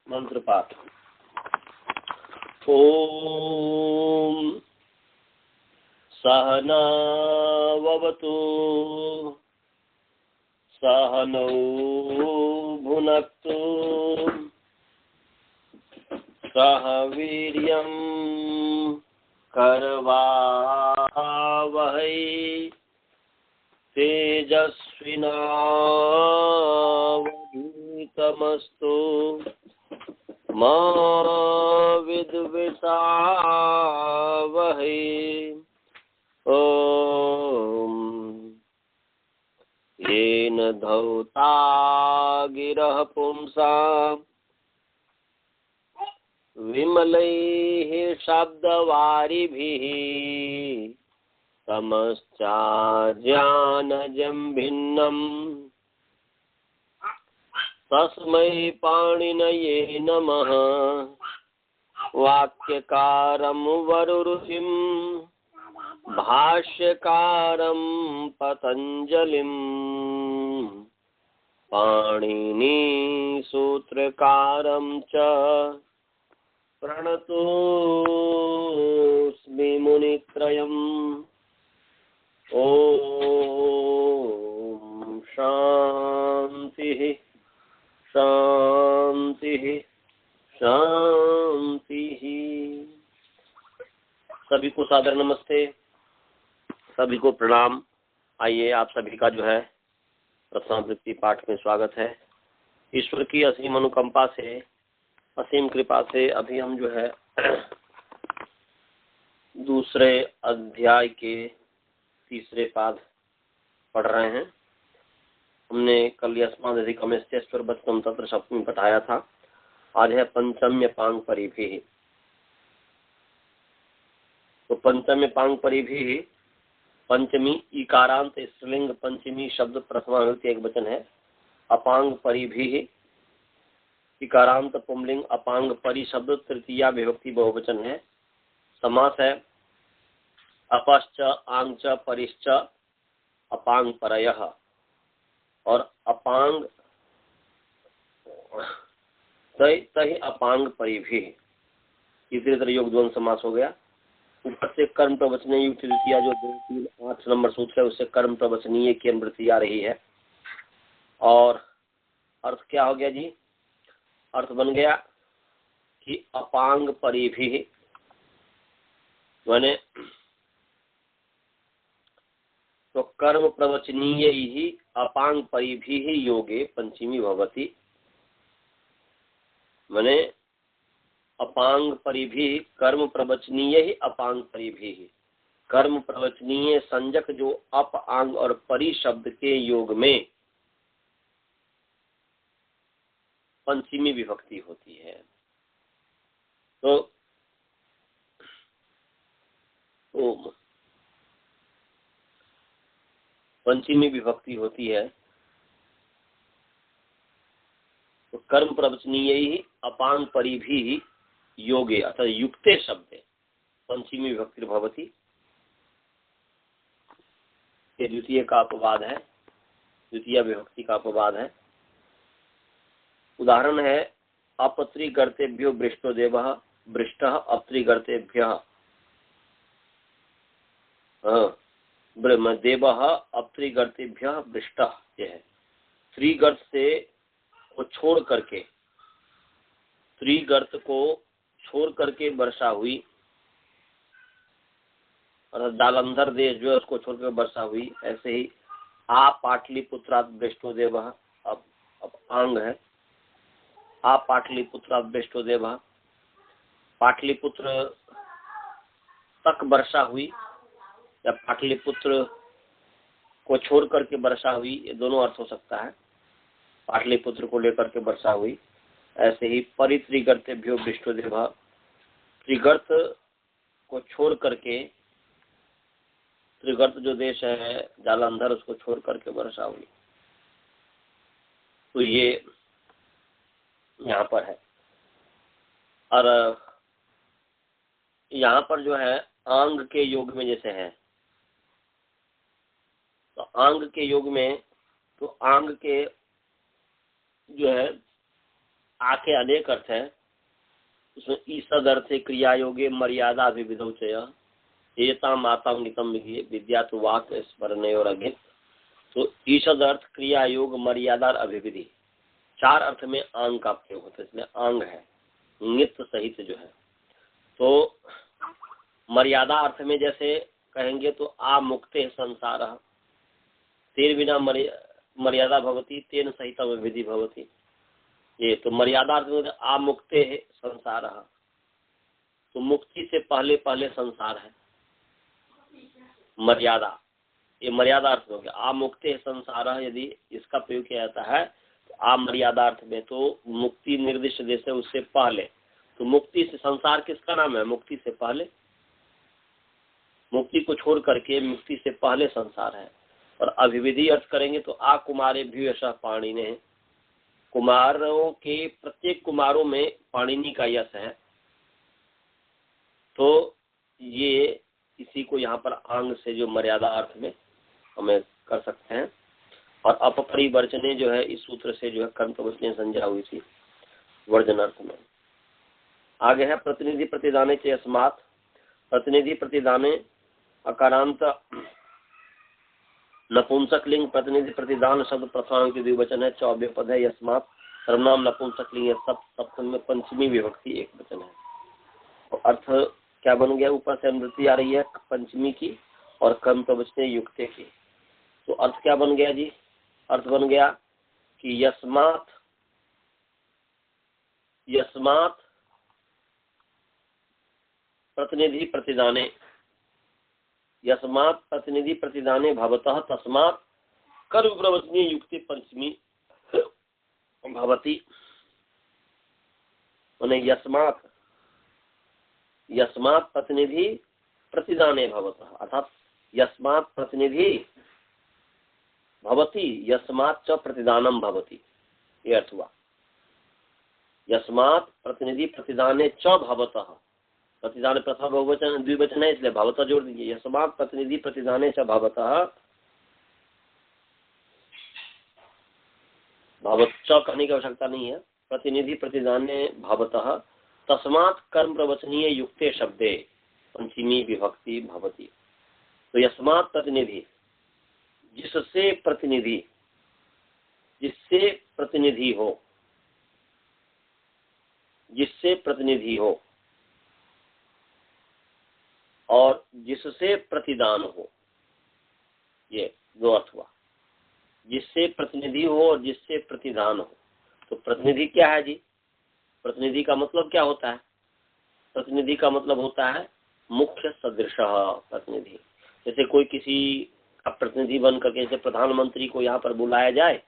मंत्र पाठ। ओम सहनावतु सहनौ भुनक्तु सह वीर्यं करवावहै तेजस्विनावधीतमस्तु मा विद्विषावहै। ओम येन धौता गिरः पुंसां विमलैः शब्दवारिभिः तमश्चाज्ञानजं भिन्नम् तस्मै पाणिनये नमः। वाक्यकारं वरुरुचिं भाष्यकारं पतञ्जलिं पाणिनी सूत्रकारं च प्रणतोऽस्मि मुनित्रयम्। ओम शांति शांति शांति। सभी को सादर नमस्ते, सभी को प्रणाम। आइए आप सभी का जो है रत्नावृत्ति पाठ में स्वागत है। ईश्वर की असीम अनुकंपा से, असीम कृपा से अभी हम जो है दूसरे अध्याय के तीसरे पाद पढ़ रहे हैं। हमने कल यस्मादधिकमेश्वर बचतम तत्र सप्तमी पढ़ाया था। आज है पंचम्य पांग परिभी। तो पंचम्य पांग परिभी, पंचमी इकारांत स्त्रीलिंग पंचमी शब्द प्रथमाविभक्ति एक वचन है। अपांग परिभी इकारांत पुंलिंग अपांग परि शब्द तृतीया विभक्ति बहुवचन है। समास है अपश्च आंग च परिश्च अपांग परयः और अपांग तहि अपांग परिभी। तीसरी तरह योग द्वंद्व समास हो गया। ऊपर से कर्म प्रवचनीय युक्त द्वितीया जो 2, 3, 8 नंबर सूत्र है उससे कर्म प्रवचनीय की अनुवृत्ति आ रही है। और अर्थ क्या हो गया जी? अर्थ बन गया कि अपांग परिभी माने तो कर्म प्रवचनीय ही अपांग परिभी योगे पंचमी भवति। माने अपांग परिभी कर्म प्रवचनीय ही अपांग परिभी, कर्म प्रवचनीय संजक जो अप आंग और परि शब्द के योग में पंचमी विभक्ति होती है। तो ओम पंचमी विभक्ति होती है तो कर्म प्रवचनीय ही अपांग परिभी योगे अर्थात युक्ते शब्दे पंचमी विभक्ति भवति। ये द्वितीय का अपवाद है, द्वितीय विभक्ति का अपवाद है। उदाहरण है अपत्रिगर्तेभ्यो वृष्टो देवः वृष्टः अपत्रिगर्तेभ्यः देवः अपत्रिगर्तेभ्यः वृष्टः। यह है त्रिगर्त से को छोड़ करके, त्रिगर्त को छोड़ करके वर्षा हुई और जालंधर देश जो है उसको छोड़कर वर्षा हुई। ऐसे ही आ पाटलिपुत्रात् वृष्टो देवः, अब आंग है आ पाटलिपुत्रात् वृष्टो देवः, पाटलिपुत्र तक वर्षा हुई या पाटलिपुत्र को छोड़ करके वर्षा हुई, ये दोनों अर्थ हो सकता है। पाटलिपुत्र को लेकर के वर्षा हुई। ऐसे ही परित्रिगर्तेभ्यो वृष्टो देवः, त्रिगर्त को छोड़ करके, त्रिगर्त जो देश है जालंधर उसको छोड़ करके वर्षा हुई। तो ये यहाँ पर है। और यहाँ पर जो है आंग के योग में जैसे है तो आंग के योग में तो आंग के जो है आके अनेक अर्थ हैं। उसमें ईसद अर्थ है क्रिया योगे मर्यादा अभिविधौ चय एता माता नितम विद्या तो वाक स्मरण और अगित। तो ईसद अर्थ क्रिया योग मर्यादा और अभिविधि 4 अर्थ में आंग का प्रयोग होता है, इसलिए आंग है नित्य सहित जो है। तो मर्यादा अर्थ में जैसे कहेंगे तो आ मुक्ते संसार तेर बिना मर्यादा भवती तेन सहित अभिविधि भवती। ये तो मर्यादा अर्थ में आ मुक्ते है संसार, तो मुक्ति से पहले पहले संसार है मर्यादा, ये मर्यादा अर्थ हो गया। आ मुक्ते संसार यदि इसका प्रयोग किया जाता है तो आ मर्यादा अर्थ में तो मुक्ति निर्दिष्ट देश है उससे पहले। तो मुक्ति से संसार किसका नाम है? मुक्ति से पहले, मुक्ति को छोड़ करके मुक्ति से पहले संसार है। और अभिविधि अर्थ करेंगे तो आ कुमारे भी यश पाणिने, कुमारों के प्रत्येक कुमारों में पाणिनि का यश है। तो ये इसी को यहाँ पर आंग से जो मर्यादा अर्थ में हमें कर सकते हैं। और अपरिवर्जने जो है इस सूत्र से जो है कर्म प्रवचने संज्ञा हुई थी वर्जन अर्थ में। आगे है प्रतिनिधि प्रतिदाने च अस्मात्, प्रतिनिधि प्रतिदाने अकारांत नपुंसकलिंग प्रतिनिधि प्रतिदान शब्द प्रथमा द्विवचन है, 24 पद है। यस्मात् सर्वनाम नपुंसकलिंग सप्तम में पंचमी विभक्ति एक वचन है। तो अर्थ क्या बन गया? ऊपर से अनुवृत्ति आ रही है पंचमी की और कर्म प्रवचने युक्ते की। तो अर्थ क्या बन गया जी? अर्थ बन गया कि यस्मात् प्रतिनिधि प्रतिदाने, यस्मात् प्रतिनिधि प्रतिदाने भवतः तस्मात् कर्म प्रवचनीय युक्ति पंचमी भवति। यस्मात् प्रतिनिधि प्रतिदाने भवतः, अर्थात यस्मात् प्रतिनिधि भवति यस्मात् च प्रतिदानम भवति, ये अर्थ हुआ। यस्मात् प्रतिनिधि प्रतिदाने च भवतः, प्रतिदान प्रथम बहुवचन द्विवचन है इसलिए भवतः जोड़ दीजिए। यस्मात् प्रतिनिधि प्रतिदाने च भवतः, भवत कहने की आवश्यकता नहीं है, प्रतिनिधि प्रतिदाने भवतः तस्मात् कर्म प्रवचनीय युक्ते शब्दे पंचमी विभक्ति भवति। तो यस्मात् प्रतिनिधि, जिससे प्रतिनिधि, जिससे प्रतिनिधि हो, जिससे प्रतिनिधि हो और जिससे प्रतिदान हो, ये 2 अर्थ हुआ। जिससे प्रतिनिधि हो और जिससे प्रतिदान हो। तो प्रतिनिधि क्या है जी? प्रतिनिधि का मतलब क्या होता है? प्रतिनिधि का मतलब होता है मुख्य सदृश प्रतिनिधि। जैसे कोई किसी का प्रतिनिधि बन करके, जैसे प्रधानमंत्री को यहाँ पर बुलाया जाए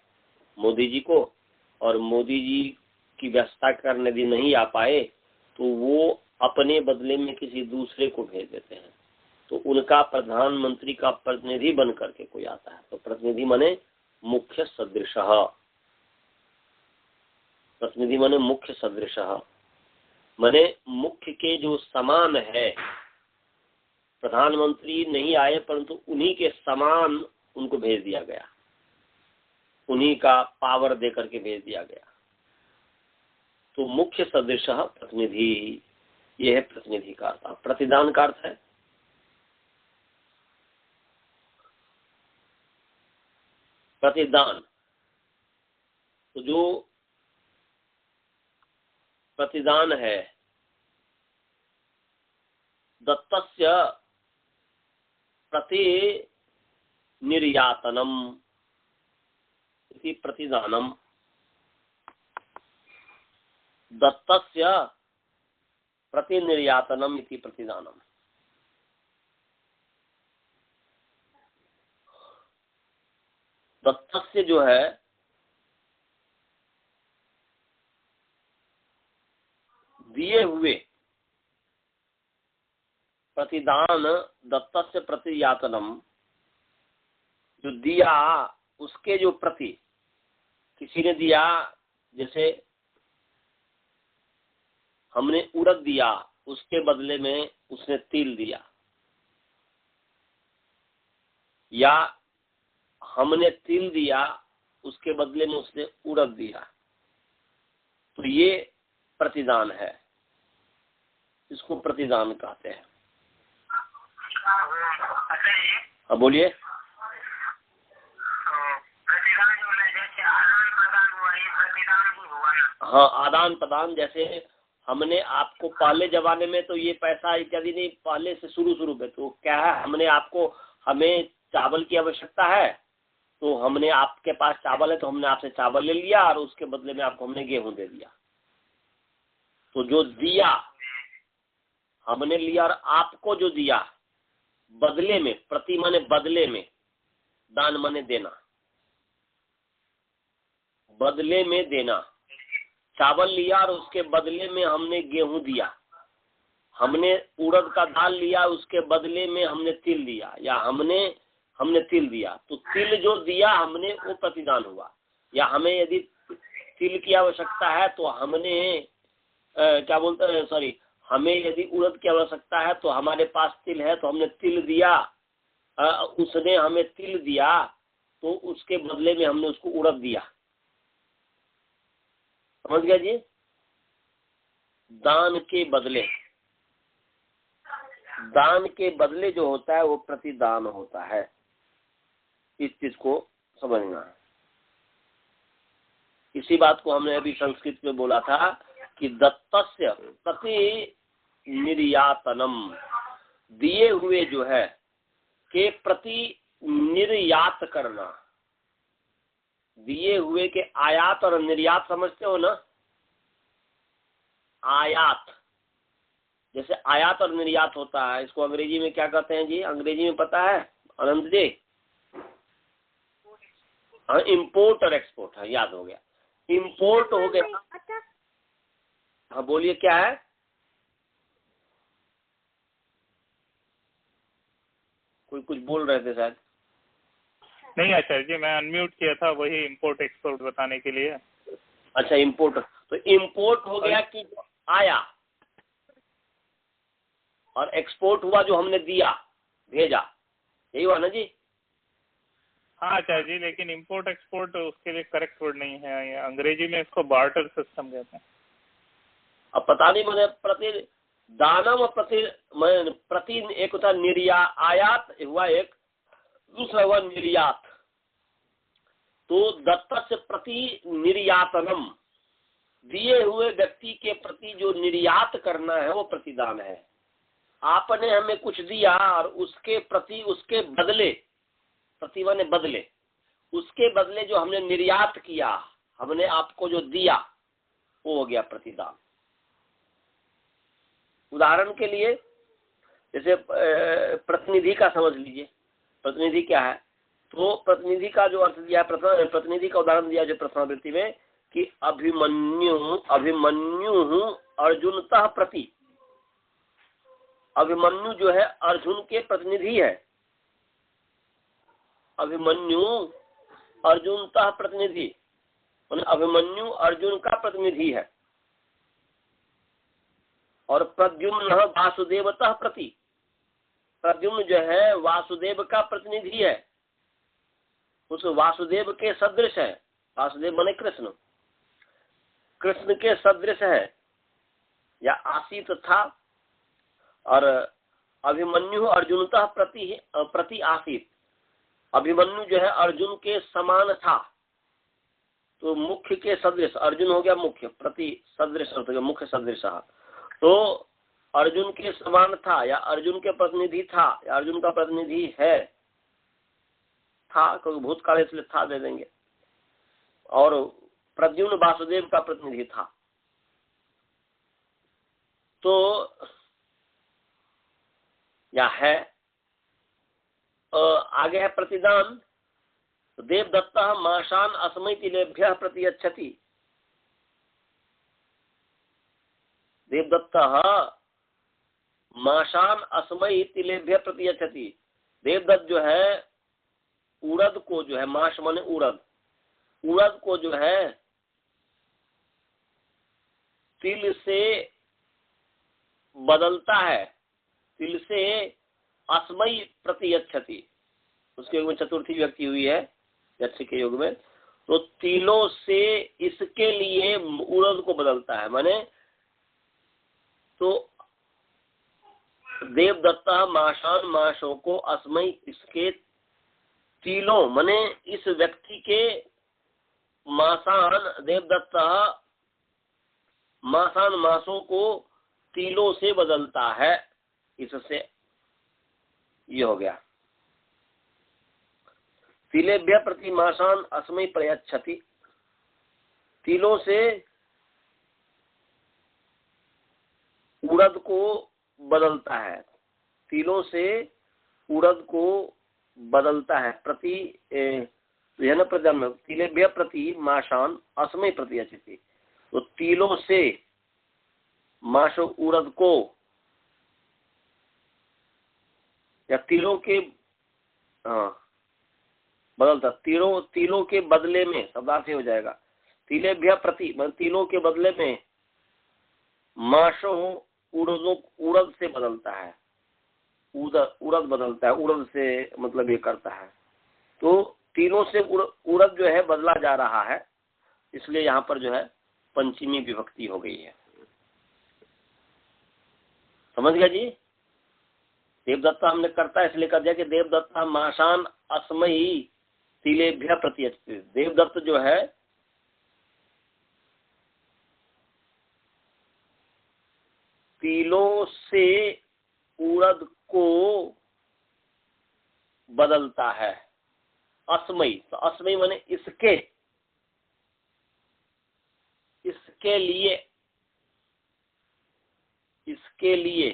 मोदी जी को, और मोदी जी की व्यवस्था करने यदि नहीं आ पाए तो वो अपने बदले में किसी दूसरे को भेज देते हैं, तो उनका प्रधानमंत्री का प्रतिनिधि बन करके कोई आता है। तो प्रतिनिधि माने मुख्य सदृश, प्रतिनिधि माने मुख्य सदृश, माने मुख्य के जो समान है। प्रधानमंत्री नहीं आए परंतु उन्हीं के समान उनको भेज दिया गया, उन्हीं का पावर दे करके भेज दिया गया। तो मुख्य सदृश प्रतिनिधि, ये है प्रतिनिधि का अर्थ। प्रतिदान का अर्थ है प्रतिदान। तो जो प्रतिदान है, दत्तस्य प्रति निर्यातनम इति प्रतिदानम, दत्तस्य प्रति निर्यातनम इति प्रतिदानम। दत्तस्य जो है दिए हुए, प्रतिदान दत्तस्य प्रतियातनम, जो दिया उसके जो प्रति, किसी ने दिया, जैसे हमने उड़द दिया उसके बदले में उसने तिल दिया, या हमने तिल दिया उसके बदले में उसने उड़द दिया, तो ये प्रतिदान है, इसको प्रतिदान कहते हैं। हाँ बोलिए। हाँ, आदान प्रदान, जैसे हमने आपको पहले जमाने में तो ये पैसा इत्यादि नहीं, पहले से शुरू में तो क्या है, हमें चावल की आवश्यकता है, तो हमने आपके पास चावल है तो हमने आपसे चावल ले लिया और उसके बदले में आपको हमने गेहूं दे दिया। तो जो दिया हमने लिया और आपको जो दिया बदले में, प्रति माने बदले में, दान माने देना, बदले में देना। चावल लिया और उसके बदले में हमने गेहूं दिया, हमने उड़द का दाल लिया उसके बदले में हमने तिल दिया, या हमने तिल दिया, तो तिल जो दिया हमने वो प्रतिदान हुआ। या हमें यदि तिल की आवश्यकता है तो हमें यदि उड़द की आवश्यकता है तो हमारे पास तिल है तो हमने तिल दिया, उसने हमें तिल दिया तो उसके बदले में हमने उसको उड़द दिया। समझ गया जी? दान के बदले जो होता है वो प्रतिदान होता है। इस चीज को समझना है। इसी बात को हमने अभी संस्कृत में बोला था कि दत्तस्य प्रति निर्यातनम, दिए हुए जो है के प्रति निर्यात करना। दिए हुए के आयात और निर्यात समझते हो ना? आयात, जैसे आयात और निर्यात होता है, इसको अंग्रेजी में क्या कहते हैं जी? अंग्रेजी में पता है अनंत जी? हाँ, इम्पोर्ट और एक्सपोर्ट। हाँ, याद हो गया। इम्पोर्ट हो गया। हाँ बोलिए, क्या है? कोई कुछ बोल रहे थे शायद। नहीं आचार्य जी, मैं अनम्यूट किया था, वही इम्पोर्ट एक्सपोर्ट बताने के लिए। अच्छा, इम्पोर्ट। तो इम्पोर्ट हो गया कि जो आया, और एक्सपोर्ट हुआ जो हमने दिया, भेजा, यही हुआ ना जी? हाँ आचार्य जी, लेकिन इम्पोर्ट एक्सपोर्ट उसके लिए करेक्ट वर्ड नहीं है, अंग्रेजी में इसको बार्टर सिस्टम कहते हैं। अब पता नहीं, मैंने प्रतिदानम प्रति एक होता आयात हुआ, एक दूसरा हुआ निर्यात। तो दत्त से प्रति निर्यातनम, दिए हुए व्यक्ति के प्रति जो निर्यात करना है वो प्रतिदान है। आपने हमें कुछ दिया और उसके प्रति, उसके बदले, प्रति माने बदले, उसके बदले जो हमने निर्यात किया, हमने आपको जो दिया वो हो गया प्रतिदान। उदाहरण के लिए जैसे प्रतिनिधि का समझ लीजिए। प्रतिनिधि क्या है? तो प्रतिनिधि का जो अर्थ दिया है, प्रतिनिधि का उदाहरण दिया जो प्रथमावृत्ति में कि अभिमन्यु अर्जुनतः प्रति। अभिमन्यु जो है अर्जुन के प्रतिनिधि है। अभिमन्यु अर्जुनतः प्रतिनिधि, अभिमन्यु अर्जुन का प्रतिनिधि है। और प्रद्युम्न वासुदेवतः प्रति, प्रद्युम्न जो है वासुदेव का प्रतिनिधि है, उस वासुदेव के सदृश है। वासुदेव माने कृष्ण, कृष्ण के सदृश है या आसीत था। और अभिमन्यु अर्जुनतः प्रति आसीत, अभिमन्यु जो है अर्जुन के समान था। तो मुख्य के सदृश, अर्जुन हो गया मुख्य, प्रति सदृश हो गया मुख्य सदृश। तो अर्जुन के समान था या अर्जुन के प्रतिनिधि था या अर्जुन का प्रतिनिधि है, था क्योंकि भूतकाल इसलिए था दे देंगे। और प्रद्युम्न वासुदेव का प्रतिनिधि था। तो या है आगे है प्रतिदान। देवदत्त माशान अस्मै तिलेभ्यः प्रतियच्छति। देवदत्त माशान अस्मै तिलेभ्यः प्रतियच्छति। देवदत्त जो है उड़द को जो है, माश माने उड़द, उड़द को जो है तिल से बदलता है, तिल से अस्मै प्रतियच्छति। उसके युग में चतुर्थी व्यक्ति हुई है, यक्ष के युग में। तो तिलों से इसके लिए उड़द को बदलता है। माने तो देवदत्त माशान माशों को अस्मय इसके तिलों, माने इस व्यक्ति के मासान देवदत्त मासान मासों को तिलों से बदलता है। इससे ये हो गया तिलेभ्य प्रति मासान अस्मय प्रयच्छति, तिलों से उड़द को बदलता है, तिलों से उड़द को बदलता है। प्रति प्रजन्म तिलेभ्य प्रति माशान अस्मय प्रत्यच्छति, तो तिलों से माशो उड़द को या तिलों के बदलता, तिलों के बदले में शब्दार्थ हो जाएगा। तिलेभ्य प्रति तिलों के बदले में माशो उड़द से बदलता है, उड़द बदलता है, उड़द से मतलब ये करता है। तो तीनों से उड़द जो है बदला जा रहा है, इसलिए यहाँ पर जो है पंचमी विभक्ति हो गई है। समझ गया जी? देवदत्ता हमने करता है इसलिए कर दिया कि देवदत्ता माशान अस्मयी तिलेभ्य प्रत्यच्छति। देवदत्त जो है तिलों से उड़द को बदलता है। अस्मयी, तो अस्मयी माने इसके लिए, इसके लिए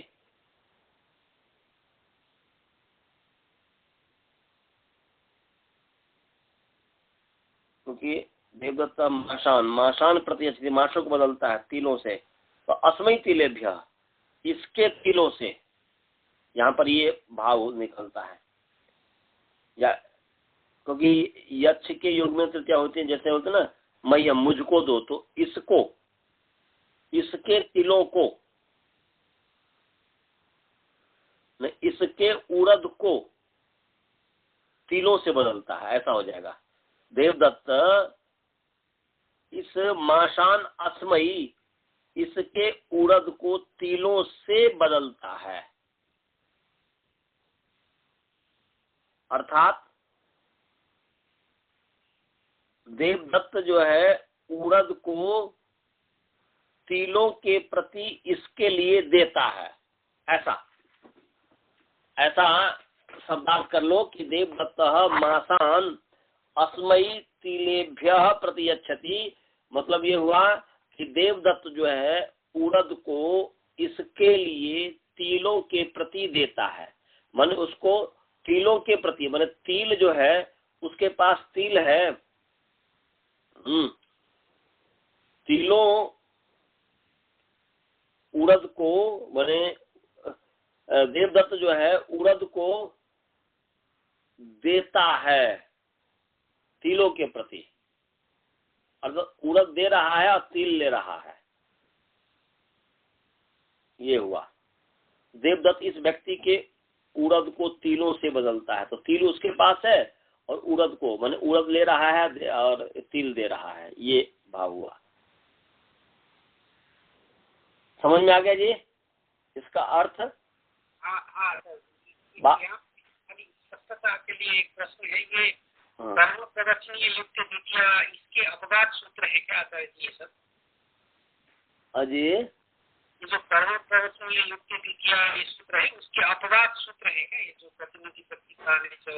क्योंकि देवदत्ता माशान प्रत्यच्छति, माशों को बदलता है तिलों से, तो अस्मयी तिलेभ्य इसके तिलों से, यहाँ पर ये भाव निकलता है। या क्योंकि यक्ष के युग में तृतीया होती है, जैसे होते ना मैया मुझको दो, तो इसको, इसके तिलों को, इसके उड़द को तिलों से बदलता है, ऐसा हो जाएगा। देवदत्त इस माशान अस्मयी इसके उड़द को तिलों से बदलता है, अर्थात देवदत्त जो है उड़द को तिलों के प्रति इसके लिए देता है। ऐसा शब्दार्थ कर लो कि देवदत्त मासान अस्मयी तिलेभ्य प्रत्यच्छति, मतलब ये हुआ कि देवदत्त जो है उड़द को इसके लिए तिलों के प्रति देता है। माने उसको तिलों के प्रति, माने तिल जो है उसके पास तिल है, तिलों उड़द को, माने देवदत्त जो है उड़द को देता है तिलों के प्रति, अर्थात उड़द दे रहा है और तिल ले रहा है। ये हुआ देवदत्त इस व्यक्ति के उड़द को तिलों से बदलता है, तो तिल उसके पास है और उड़द को, माने उड़द ले रहा है और तिल दे रहा है, ये भाव हुआ। समझ में आ गया जी इसका अर्थ? स्पष्टता के लिए एक प्रश्न है, ये कर्म प्रदक्षिणीय युक्त द्वितीया, इसके अपवाद सूत्र है क्या आता है ये सब? अजी जो कर्म प्रदक्षिणीय युक्त द्वितीया ये सूत्र है, उसके अपवाद सूत्र है क्या ये जो प्रतिनिधि प्रतीक?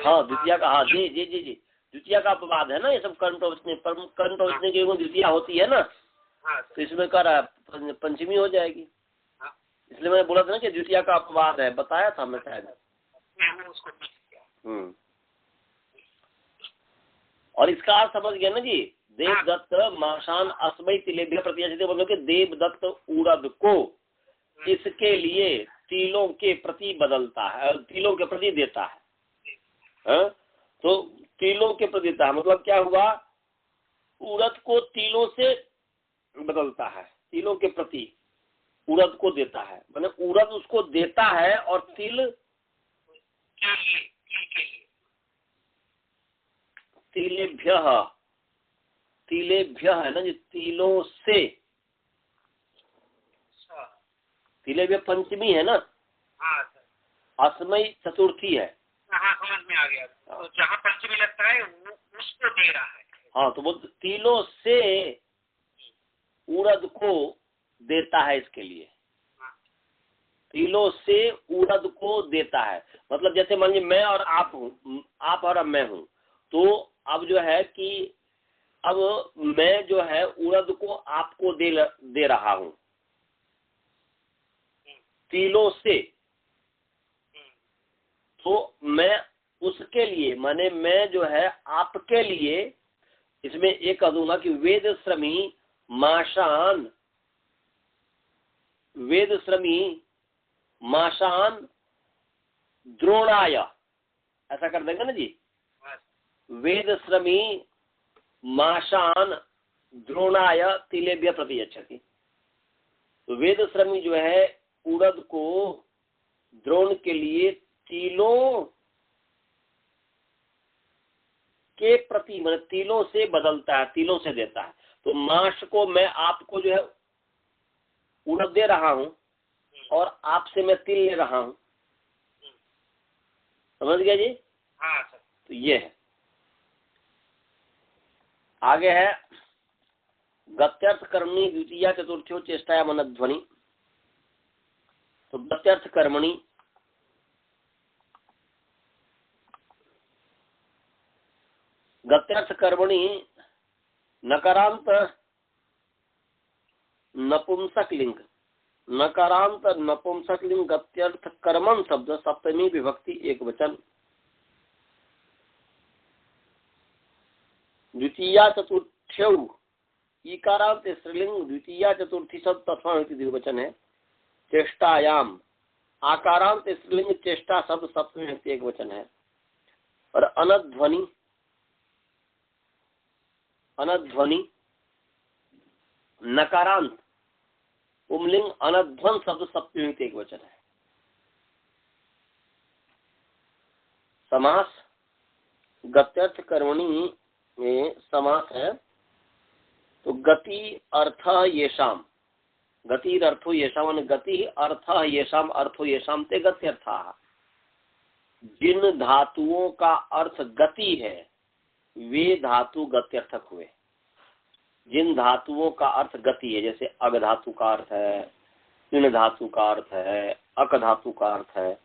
हाँ द्वितीया का, हाँ जी जी जी जी द्वितीया का अपवाद है ना ये सब। कर्म प्रवचने की द्वितीया होती है ना, तो इसमें कर पंचमी हो जाएगी। इसलिए मैंने बोला था ना कि द्वितीया का अपवाद है, बताया था मैं शायद। और इसका अर्थ समझ गया ना जी? देवदत्त माशान अस्मयी तिलेभ्य प्रत्यच्छति, मतलब कि देवदत्त उड़द को इसके लिए तिलों के प्रति बदलता है, तिलों के प्रति देता है। तो तिलों के प्रति देता है मतलब क्या हुआ? उड़द को तिलों से बदलता है, तिलों के प्रति उड़द को देता है, माने उड़द उसको देता है और तिल तिलेभ्य तिलेभ्य है ना जी, तिलों से, तिलेभ्य पंचमी है ना, हाँ सर, अस्मयी चतुर्थी है। हाँ समझ में आ गया। तो जहाँ पंचमी लगता है वो उसको दे रहा है। हाँ, तो वो तिलों से उड़द को देता है, इसके लिए तिलों से उड़द को देता है। मतलब जैसे मान लीजिए मैं और आप हूँ, आप और मैं हूँ, तो अब जो है कि अब मैं जो है उड़द को आपको दे रहा हूँ तिलों से। तो मैं उसके लिए, माने मैं जो है आपके लिए इसमें एक कह दूंगा कि वेद श्रमी माशान, वेद श्रमी माशान द्रोणाय, ऐसा कर देंगे ना जी, वेद श्रमी माशान द्रोणाय तिलेभ्य प्रतियच्छति। तो वेद श्रमी जो है उड़द को द्रोण के लिए तिलों के प्रति, मतलब तिलों से बदलता है, तिलों से देता है। तो माश को मैं आपको जो है उड़द दे रहा हूं और आपसे मैं तिल ले रहा हूं, समझ गया जी? हाँ सर। तो ये है। आगे है गत्यर्थ कर्मणि द्वितीया चतुर्थ्यो चेष्टाया मनध्वनि। तो गत्यर्थ कर्मणि, गत्यर्थ कर्मणि नकारांत नपुंसक लिंग, नकारांत नपुंसक लिंग गत्यर्थ कर्मण शब्द सप्तमी विभक्ति एक वचन। द्वितीया चतुर्थ्यौ इकारांत स्त्रीलिंग द्वितीया चतुर्थी शब्द तथा द्विवचन है। चेष्टायाम आकारांत स्त्रीलिंग चेष्टा शब्द सप्तमी विभक्ति एक वचन है। और अनध्वनि, अनध्वनि नकारांत पुंलिंग अनध्वन शब्द सप्तमी विभक्ति एक वचन है। समास गत्यर्थ कर्मणि में समास है। तो गति अर्थ येषाम, गति अर्थो येषाम, गति अर्थ येषाम अर्थो येषाम ते गत्यर्था। जिन धातुओं का अर्थ गति है वे धातु गत्यर्थक हुए। जिन धातुओं का अर्थ गति है, जैसे अग धातु का अर्थ है, तीन धातु का अर्थ है, अक धातु का अर्थ है,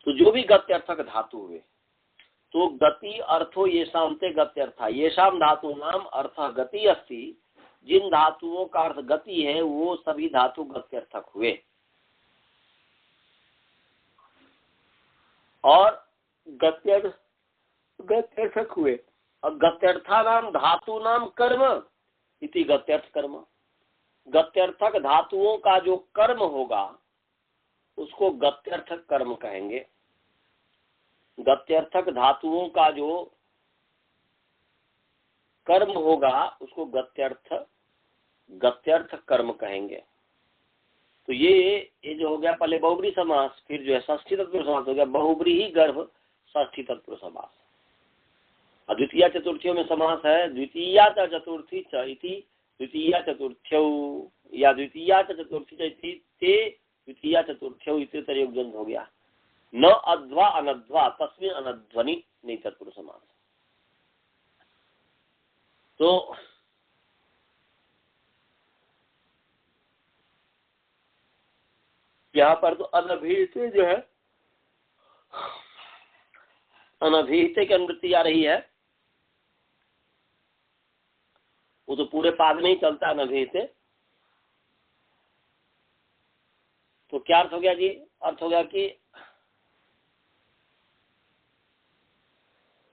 तो जो भी गत्यर्थक धातु हुए, तो गति अर्थो येषाम ते गत्यर्था। येषाम धातु नाम अर्थ गति अस्ति, जिन धातुओं का अर्थ गति है वो सभी धातु गत्यर्थक हुए। और गत्यर्थक हुए। और गत्यर्था नाम धातु नाम कर्म इति गत्यर्थ कर्म। गत्यर्थक धातुओं का जो कर्म होगा उसको गत्यर्थक कर्म कहेंगे। गत्यर्थक धातुओं का जो कर्म होगा उसको गत्यर्थ कर्म कहेंगे। तो ये जो हो गया पहले बहुब्री समास, फिर जो है षष्ठी तत्पुरुष समास हो गया बहुब्री ही गर्भ षष्ठी तत्पुरुष समास। द्वितीया चतुर्थियों में समास है द्वितीया चतुर्थी च इति द्वितीया चतुर्थ्यौ, या द्वितीया चतुर्थी च इति ते द्वितीया चतुर्थ्यौ इति तरयोगजन हो गया। न अध्वा अनध्वा तस्मिन् अनध्वनि नहीं तत्पुरुष समास। तो यहाँ पर तो अनभिहित जो है, अनभिहित की अनुवृत्ति आ रही है, वो तो पूरे पाद में ही चलता है अनभिहित। तो क्या अर्थ हो गया जी? अर्थ हो गया कि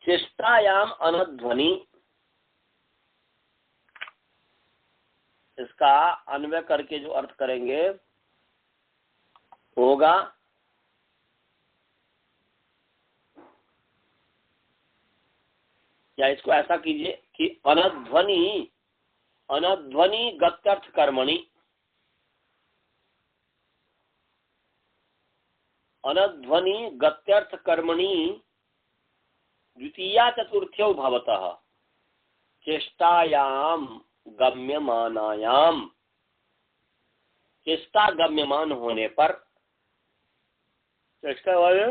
चेष्टायाम अनध्वनि, इसका अन्वय करके जो अर्थ करेंगे होगा या इसको ऐसा कीजिए कि अनध्वनि, अनध्वनि गत्यर्थ कर्मणि, अनध्वनि गत्यर्थ कर्मणि द्वितीया चतुर्थ्यौ भवतः। चेष्टायाम गम्यमानायाम, चेष्टा गम्यमान होने पर, चेष्टा वाले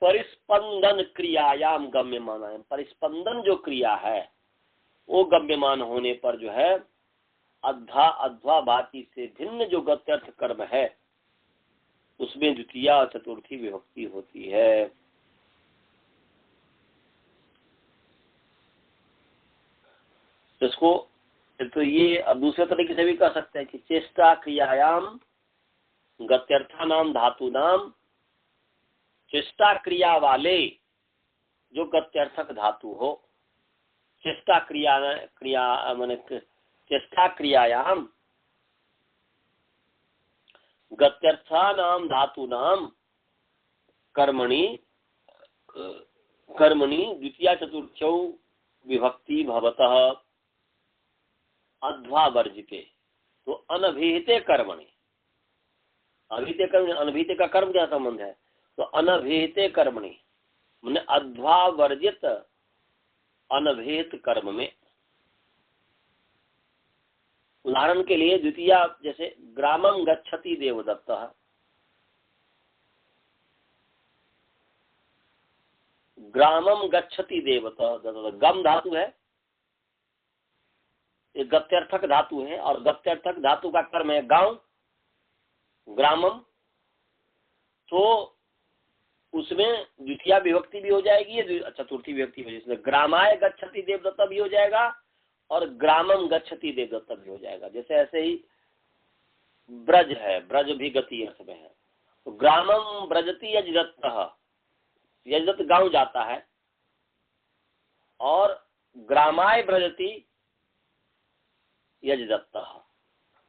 परिस्पंदन क्रियायाम गम्यमानायाम, परिस्पंदन जो क्रिया है वो गम्यमान होने पर जो है अध्वा अध्वा भाति से भिन्न जो गत्यर्थ कर्म है उसमें द्वितीया और चतुर्थी विभक्ति होती है। इसको तो ये अब दूसरे तरीके से भी कह सकते हैं कि चेष्टा क्रियायाम गत्यर्था नाम धातु नाम, चेष्टा क्रिया वाले जो गत्यर्थक धातु हो, चेष्टा क्रिया माने चेष्टा क्रियायाम गत्यर्था नाम धातु नाम कर्मणि द्वितीया चतुर्थ्यौ विभक्ति भवतः अध्वा वर्जिते, तो अनभिहिते कर्मणि, अभिहिते कर्म, अनभिहिते का कर्म क्या संबंध है, तो अनभिहिते कर्मणि माने अध्वा वर्जित अनभिहित कर्म में। उदाहरण के लिए द्वितीया जैसे ग्रामं गच्छति देवदत्तः, ग्रामं गच्छति देवदत्तः, गम धातु है, ये गत्यर्थक धातु है और गत्यर्थक धातु का कर्म है गांव, ग्रामम, तो उसमें द्वितीया विभक्ति भी हो जाएगी, चतुर्थी विभक्ति हो जाएगी। ग्रामाय गच्छति देवदत्ता भी हो जाएगा और ग्रामम गच्छति देवदत्ता भी हो जाएगा। जैसे ऐसे ही ब्रज है, ब्रज भी गति अर्थ में है, तो ग्रामम ब्रजति यजदत्तः, यजदत्त गांव जाता है, और ग्रामाय ब्रजति यजदत्तः,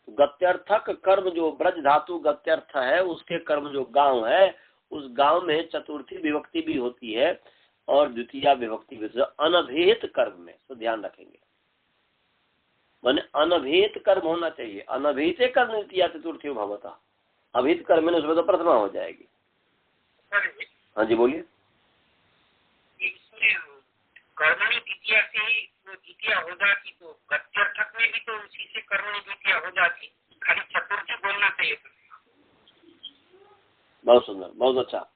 गत्यर्थक कर्म जो ब्रज धातु गत्यर्थ है उसके कर्म जो गांव है, उस गांव में चतुर्थी विभक्ति भी होती है और द्वितीया विभक्ति भी, अनभिहित कर्म में, तो ध्यान रखेंगे माने अनभिहित कर्म होना चाहिए। अनभिहित कर्म द्वितीया चतुर्थी भवता, अभिहित कर्म में उसमें तो प्रथमा हो जाएगी। हाँ जी बोलिए। कर्मणि द्वितीया से ही द्वितीया हो जाती, तो गत्यर्थक में भी तो उसी से कर्मणि द्वितीया हो जाती, खाली चतुर्थी बोलना चाहिए। बहुत सुंदर, बहुत अच्छा।